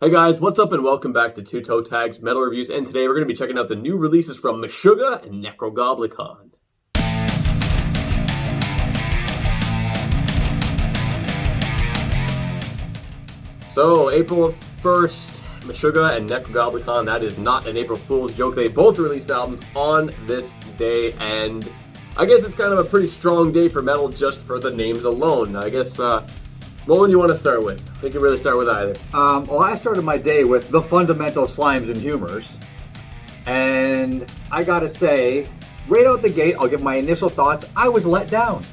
Hey guys, what's up and welcome back to Toe Tags Metal Reviews, and today we're going to be checking out the new releases from Meshuggah and Nekrogoblikon. So, April 1st, Meshuggah and Nekrogoblikon, that is not an April Fool's joke. They both released albums on this day, and I guess it's kind of a pretty strong day for metal just for the names alone. I guess, what one do you want to start with? I think you really start with either. Well, I started my day with the fundamental slimes and humors. And I gotta say, right out the gate, I'll give my initial thoughts. I was let down.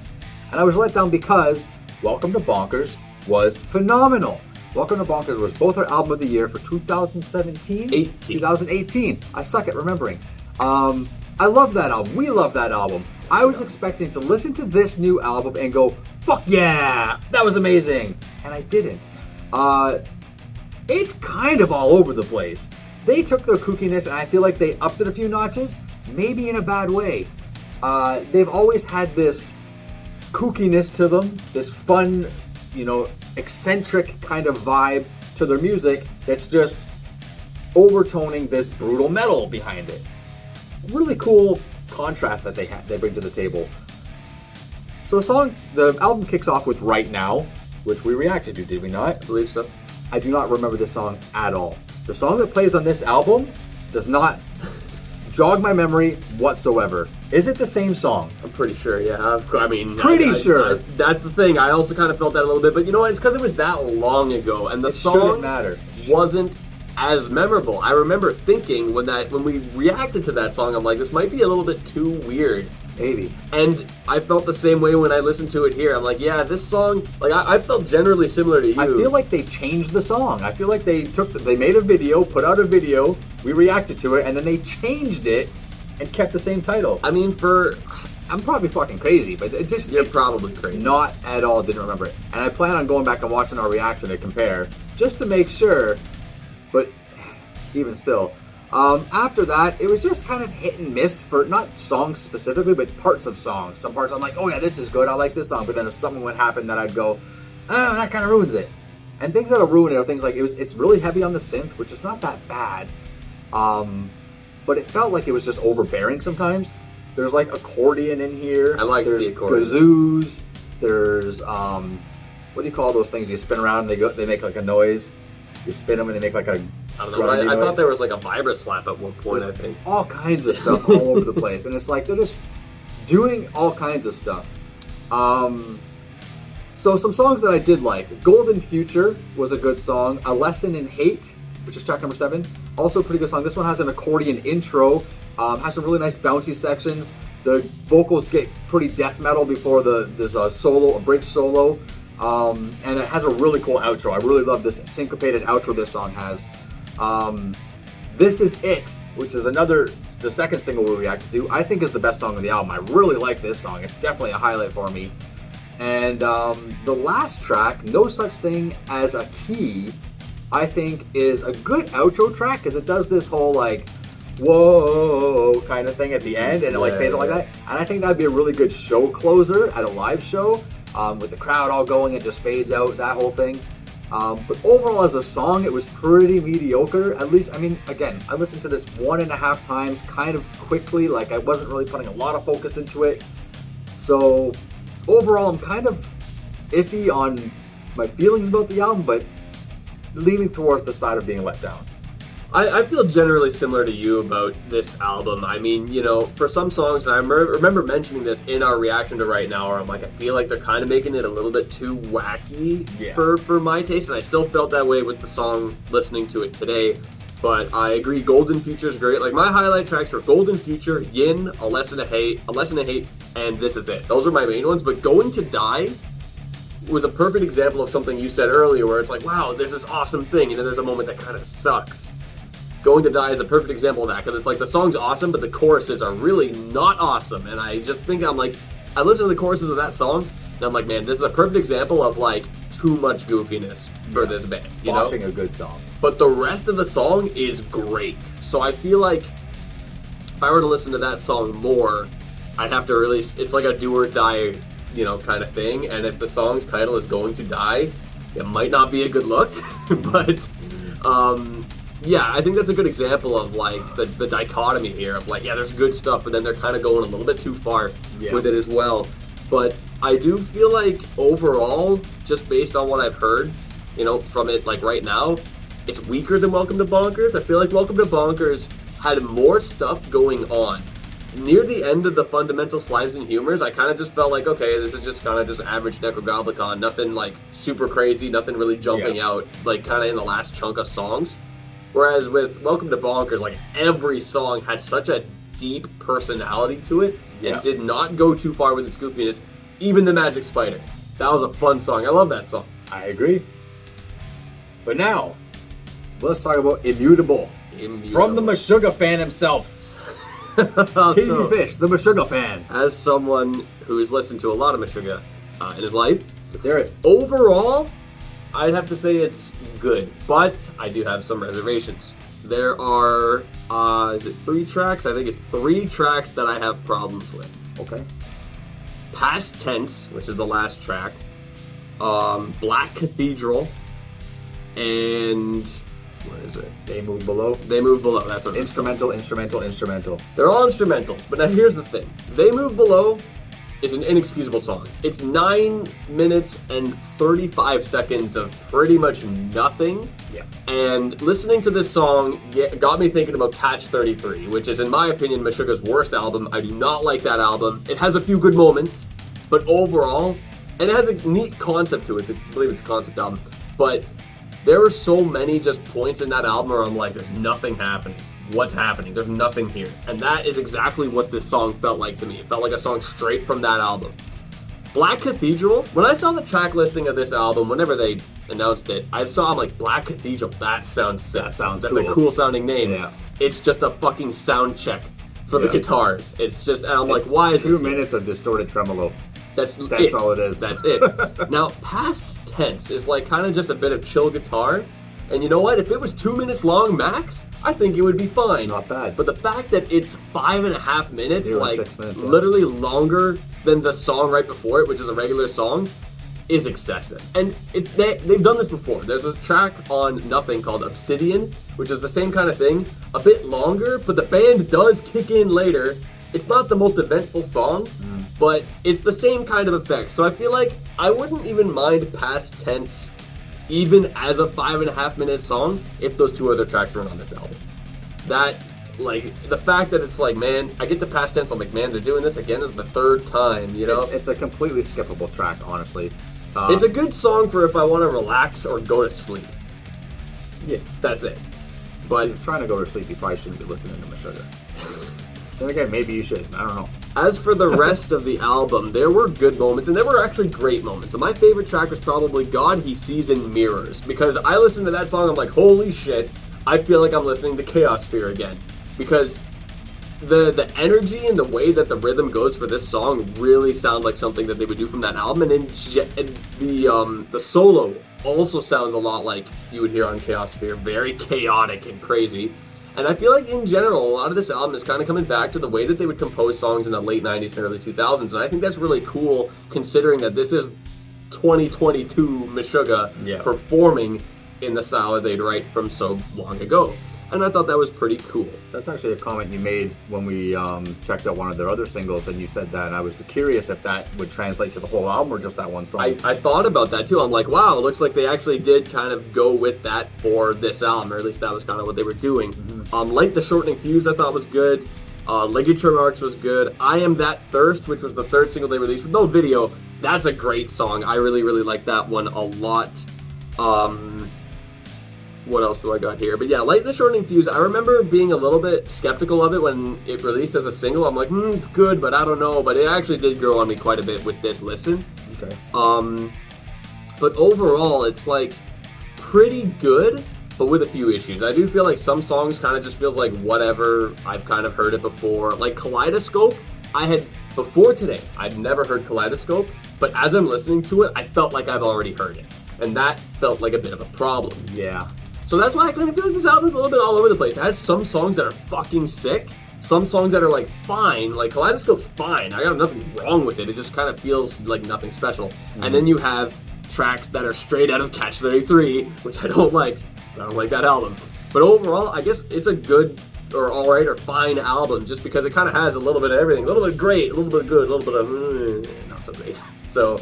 And I was let down because Welcome to Bonkers was phenomenal. Welcome to Bonkers was both our album of the year for 2017? 2018. I suck at remembering. I love that album. We love that album. I was expecting to listen to this new album and go, fuck yeah, that was amazing. And I didn't. It's kind of all over the place. They took their kookiness and I feel like they upped it a few notches, maybe in a bad way. They've always had this kookiness to them, this fun, eccentric kind of vibe to their music that's just overtoning this brutal metal behind it. Really cool contrast that they bring to the table. So the album kicks off with Right Now, which we reacted to, did we not? I believe so. I do not remember this song at all. The song that plays on this album does not jog my memory whatsoever. Is it the same song? I'm pretty sure, yeah. Pretty sure. That's the thing. I also kind of felt that a little bit, but you know what? It's because it was that long ago, and the song wasn't as memorable. I remember thinking when we reacted to that song, I'm like, this might be a little bit too weird. Maybe. And I felt the same way when I listened to it here. I'm like, yeah, this song, I felt generally similar to you. I feel like they changed the song. I feel like they made a video, put out a video, we reacted to it, and then they changed it and kept the same title. I mean, I'm probably fucking crazy, but it just... You're probably crazy. Not at all, didn't remember it. And I plan on going back and watching our reaction to compare, just to make sure, but even still... after that, it was just kind of hit and miss for not songs specifically, but parts of songs. Some parts I'm like, oh yeah, this is good, I like this song. But then if something would happen that I'd go, oh, that kind of ruins it. And things that'll ruin it are things like it's really heavy on the synth, which is not that bad. But it felt like it was just overbearing sometimes. There's like accordion in here. I like the accordion. Kazoos. There's what do you call those things you spin around and they make like a noise? You spin them and they make like a... I don't know. I thought there was like a vibra slap at one point. I think all kinds of stuff all over the place, and it's like they're just doing all kinds of stuff. So some songs that I did like: "Golden Future" was a good song. "A Lesson in Hate," which is track number 7, also a pretty good song. This one has an accordion intro, has some really nice bouncy sections. The vocals get pretty death metal before there's a bridge solo, and it has a really cool outro. I really love this syncopated outro this song has. This Is It, which is the second single we reacted to, I think is the best song on the album. I really like this song. It's definitely a highlight for me. And the last track, No Such Thing as a Key, I think is a good outro track because it does this whole like, whoa kind of thing at the end, and it fades out like that. And I think that'd be a really good show closer at a live show, with the crowd all going, it just fades out, that whole thing. But overall as a song, it was pretty mediocre. At least, again, I listened to this 1.5 times kind of quickly, like I wasn't really putting a lot of focus into it. So overall, I'm kind of iffy on my feelings about the album, but leaning towards the side of being let down. I feel generally similar to you about this album. I mean, for some songs, and I remember mentioning this in our reaction to Right Now, where I'm like, I feel like they're kind of making it a little bit too wacky for my taste, and I still felt that way with the song listening to it today. But I agree, Golden Future is great. Like, my highlight tracks were Golden Future, Yin, A Lesson to Hate, and This Is It. Those are my main ones, but Going to Die was a perfect example of something you said earlier, where it's like, wow, there's this awesome thing, and then there's a moment that kind of sucks. Going to Die is a perfect example of that, because it's like the song's awesome, but the choruses are really not awesome. And I just think I listen to the choruses of that song, and I'm like, man, this is a perfect example of like too much goofiness for this band. Watching a good song. But the rest of the song is great. So I feel like if I were to listen to that song more, I'd have to really, it's like a do or die, kind of thing. And if the song's title is Going to Die, it might not be a good look, but Yeah, I think that's a good example of like the dichotomy here of like, yeah, there's good stuff, but then they're kind of going a little bit too far with it as well. But I do feel like overall, just based on what I've heard, you know, from it like right now, it's weaker than Welcome to Bonkers. I feel like Welcome to Bonkers had more stuff going on. Near the end of the fundamental slides and humors, I kind of just felt like, okay, this is just kind of just average Nekrogoblikon, nothing like super crazy, nothing really jumping out, like kind of in the last chunk of songs. Whereas with Welcome to Bonkers, like every song had such a deep personality to it and did not go too far with its goofiness. Even the Magic Spider. That was a fun song. I love that song. I agree. But now, let's talk about Immutable. From the Meshuggah fan himself. TV Fish, the Meshuggah fan. As someone who's listened to a lot of Meshuggah in his life, let's hear it. Overall, I'd have to say it's good, but I do have some reservations. There are, is it 3 tracks? I think it's 3 tracks that I have problems with. Okay. Past Tense, which is the last track, Black Cathedral, and what is it? They Move Below. They Move Below, that's what Instrumental. They're all instrumentals, but now here's the thing. They Move Below is an inexcusable song. It's 9 minutes and 35 seconds of pretty much nothing. Yeah. And listening to this song got me thinking about Catch 33, which is, in my opinion, Meshuggah's worst album. I do not like that album. It has a few good moments, but overall, and it has a neat concept to it. I believe it's a concept album. But there were so many just points in that album where I'm like, there's nothing happening. What's happening? There's nothing here. And that is exactly what this song felt like to me. It felt like a song straight from that album. Black Cathedral, when I saw the track listing of this album, whenever they announced it, I'm like, Black Cathedral, that sounds sick. That's cool. A cool sounding name. Yeah. It's just a fucking sound check for the guitars. It's just, and I'm like, it's why is 2 minutes of distorted tremolo. That's all it is. That's it. Now, Past Tense is like kind of just a bit of chill guitar. And you know what? If it was 2 minutes long max, I think it would be fine. Not bad. But the fact that it's 5.5 minutes, Nearly like 6 minutes, literally longer than the song right before it, which is a regular song, is excessive. And they've done this before. There's a track on Nothing called Obsidian, which is the same kind of thing, a bit longer, but the band does kick in later. It's not the most eventful song, but it's the same kind of effect. So I feel like I wouldn't even mind Past Tense even as a 5.5 minute song if those 2 other tracks weren't on this album. That, like, the fact that it's like, man, I get to Past Tense, I'm like, man, they're doing this again. This is the 3rd time, you know? It's a completely skippable track, honestly. It's a good song for if I want to relax or go to sleep. Yeah. That's it. But if you're trying to go to sleep, you probably shouldn't be listening to Meshuggah. Then again, maybe you should. I don't know. As for the rest of the album, there were good moments, and there were actually great moments. And my favorite track was probably God He Sees in Mirrors, because I listened to that song, I'm like, holy shit, I feel like I'm listening to Chaos Sphere again. Because the energy and the way that the rhythm goes for this song really sound like something that they would do from that album, and then the solo also sounds a lot like you would hear on Chaos Sphere, very chaotic and crazy. And I feel like in general, a lot of this album is kind of coming back to the way that they would compose songs in the late 90s and early 2000s, and I think that's really cool considering that this is 2022 Meshuggah performing in the style that they'd write from so long ago. And I thought that was pretty cool. That's actually a comment you made when we checked out one of their other singles, and you said that. I was curious if that would translate to the whole album or just that one song. I thought about that too. I'm like, wow, it looks like they actually did kind of go with that for this album, or at least that was kind of what they were doing. Like the Shortening Fuse, I thought was good. Ligature Marks was good. I Am That Thirst, which was the 3rd single they released with no video. That's a great song. I really, really like that one a lot. What else do I got here? But yeah, Light the Shortening Fuse, I remember being a little bit skeptical of it when it released as a single. I'm like, it's good, but I don't know. But it actually did grow on me quite a bit with this listen. Okay. But overall, it's like pretty good, but with a few issues. I do feel like some songs kind of just feels like whatever. I've kind of heard it before. Like Kaleidoscope, before today, I'd never heard Kaleidoscope, but as I'm listening to it, I felt like I've already heard it. And that felt like a bit of a problem. Yeah. So that's why I kind of feel like this album is a little bit all over the place. It has some songs that are fucking sick, some songs that are like fine, like Kaleidoscope's fine. I got nothing wrong with it. It just kind of feels like nothing special. And then you have tracks that are straight out of Catch 33, which I don't like. I don't like that album. But overall, I guess it's a good or alright or fine album just because it kind of has a little bit of everything. A little bit great, a little bit good, a little bit of not so great. So,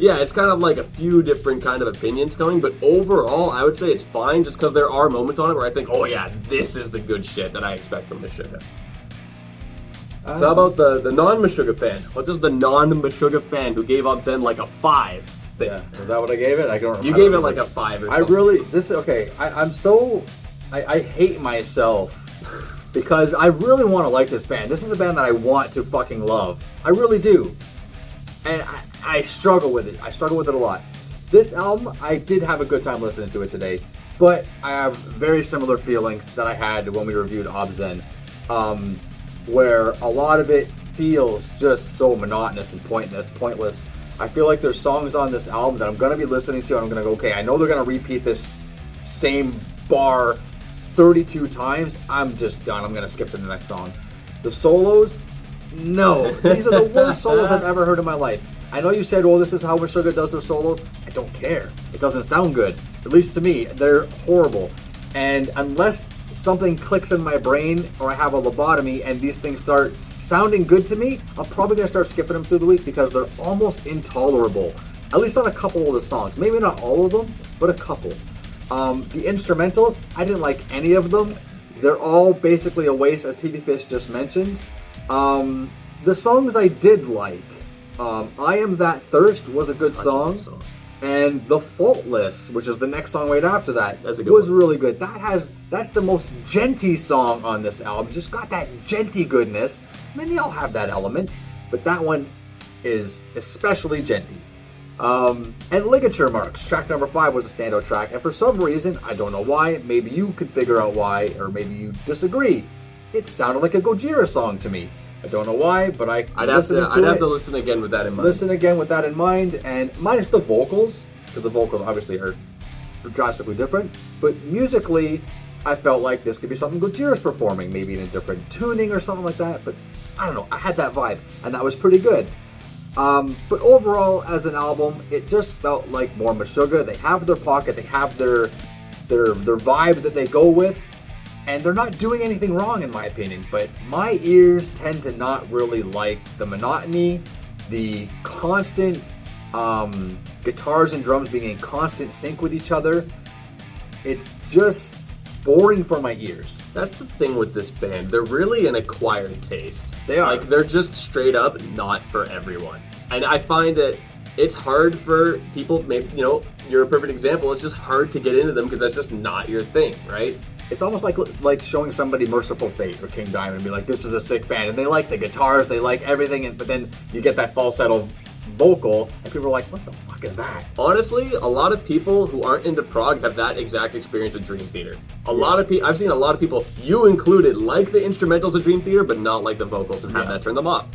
yeah, it's kind of like a few different kind of opinions coming, but overall, I would say it's fine just because there are moments on it where I think, oh yeah, this is the good shit that I expect from Meshuggah. So how about the non-Meshuggah fan? What does the non-Meshuggah fan who gave Obscen like a 5 think? Yeah, is that what I gave it? I don't remember. You gave it like a 5 or something. I hate myself because I really want to like this band. This is a band that I want to fucking love. I really do. And I struggle with it. I struggle with it a lot. This album, I did have a good time listening to it today, but I have very similar feelings that I had when we reviewed Obscen, where a lot of it feels just so monotonous and pointless. I feel like there's songs on this album that I'm going to be listening to and I'm going to go, okay, I know they're going to repeat this same bar 32 times. I'm just done. I'm going to skip to the next song. The solos, no. These are the worst solos I've ever heard in my life. I know you said, oh, this is how Meshuggah does their solos. I don't care. It doesn't sound good. At least to me, they're horrible. And unless something clicks in my brain or I have a lobotomy and these things start sounding good to me, I'm probably going to start skipping them through the week because they're almost intolerable. At least on a couple of the songs. Maybe not all of them, but a couple. The instrumentals, I didn't like any of them. They're all basically a waste, as TV Fish just mentioned. The songs I did like, I Am That Thirst was a good song. And The Faultless, which is the next song right after that, was really good. That's the most genty song on this album. Just got that genty goodness. I mean, they all have that element, but that one is especially genty. And Ligature Marks, track number 5 was a standout track, and for some reason, I don't know why, maybe you could figure out why, or maybe you disagree, it sounded like a Gojira song to me. I don't know why, but I'd have to listen again with that in mind. Listen again with that in mind, and minus the vocals, because the vocals obviously are drastically different, but musically, I felt like this could be something Gojira's performing, maybe in a different tuning or something like that, but I don't know, I had that vibe, and that was pretty good. But overall, as an album, it just felt like more Meshuggah. They have their pocket, they have their vibe that they go with, and they're not doing anything wrong in my opinion, but my ears tend to not really like the monotony, the constant guitars and drums being in constant sync with each other. It's just boring for my ears. That's the thing with this band. They're really an acquired taste. They are. Like, they're just straight up not for everyone. And I find that it's hard for people, maybe, you know, you're a perfect example, it's just hard to get into them because that's just not your thing, right? It's almost like showing somebody Merciful Fate or King Diamond and be like, this is a sick band, and they like the guitars, they like everything, but then you get that falsetto vocal, and people are like, what the fuck is that? Honestly, a lot of people who aren't into prog have that exact experience with Dream Theater. I've seen a lot of people, you included, like the instrumentals of Dream Theater, but not like the vocals and have that turn them off.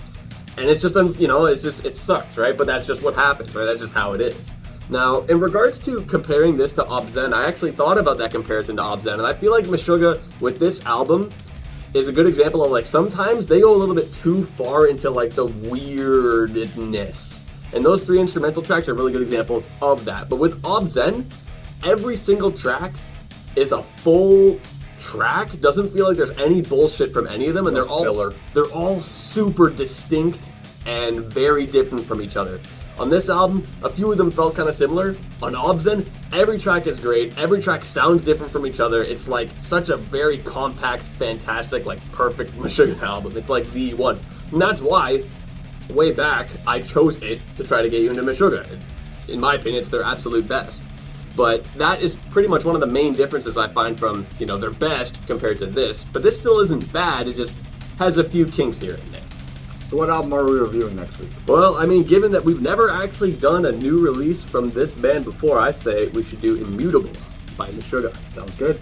And it's just, you know, it sucks, right? But that's just what happens, right? That's just how it is. Now, in regards to comparing this to Obscen, I actually thought about that comparison to Obscen, and I feel like Meshuggah with this album is a good example of, like, sometimes they go a little bit too far into, like, the weirdness. And those 3 instrumental tracks are really good examples of that. But with Obscen, every single track is a full track. Doesn't feel like there's any bullshit from any of them, and they're all super distinct and very different from each other. On this album, a few of them felt kind of similar. On Obscen, every track is great. Every track sounds different from each other. It's like such a very compact, fantastic, like perfect Meshuggah album. It's like the one. And that's why, way back, I chose it to try to get you into Meshuggah. In my opinion, it's their absolute best. But that is pretty much one of the main differences I find from, you know, their best compared to this. But this still isn't bad. It just has a few kinks here and there. So what album are we reviewing next week? Well, I mean, given that we've never actually done a new release from this band before, I say we should do Immutable by Meshuggah. Sounds good.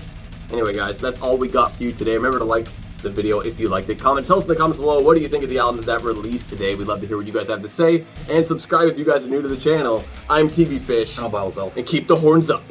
Anyway, guys, that's all we got for you today. Remember to like the video if you liked it. Tell us in the comments below, what do you think of the albums that released today? We'd love to hear what you guys have to say. And subscribe if you guys are new to the channel. I'm TV Fish. I'm by myself. And keep the horns up.